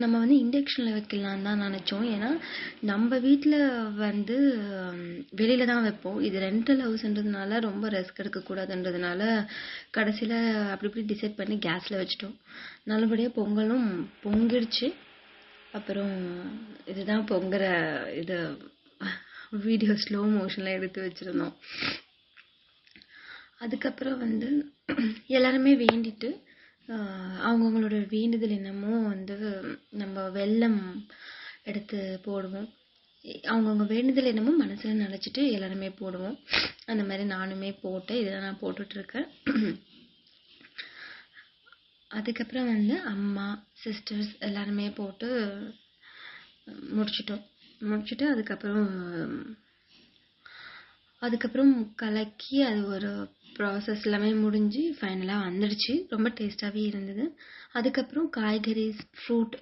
நம்ம வந்து இண்டக்ஷனில் வைக்கலான்னு தான் நினச்சோம். ஏன்னா நம்ம வீட்டில் வந்து வெளியில தான் வைப்போம். இது ரெண்டல் ஹவுஸ்ன்றதுனால ரொம்ப ரிஸ்க் எடுக்கக்கூடாதுன்றதுனால கடைசியில் அப்படி இப்படி டிசைட் பண்ணி கேஸில் வச்சுட்டோம். நல்லபடியாக பொங்கலும் பொங்கிடுச்சு. அப்புறம் இதுதான் பொங்குற இது வீடியோ ஸ்லோ மோஷனில் எடுத்து வச்சுருந்தோம். அதுக்கப்புறம் வந்து எல்லாருமே வேண்டிட்டு அவங்கவுங்களோட வேண்டுதல் என்னமோ வந்து நம்ம வெல்லம் எடுத்து போடுவோம். அவங்கவுங்க வேண்டுதல் என்னமோ மனசில் நினச்சிட்டு எல்லாருமே போடுவோம். அந்த மாதிரி நானுமே போட்டேன். இதை நான் போட்டுட்ருக்கேன். அதுக்கப்புறம் வந்து அம்மா சிஸ்டர்ஸ் எல்லாருமே போட்டு முடிச்சுட்டு அதுக்கப்புறம் கலக்கி அது ஒரு ப்ராசஸ் எல்லாமே முடிஞ்சு ஃபைனலாக வந்துடுச்சு. ரொம்ப டேஸ்ட்டாகவே இருந்தது. அதுக்கப்புறம் காய்கறிஸ் ஃப்ரூட்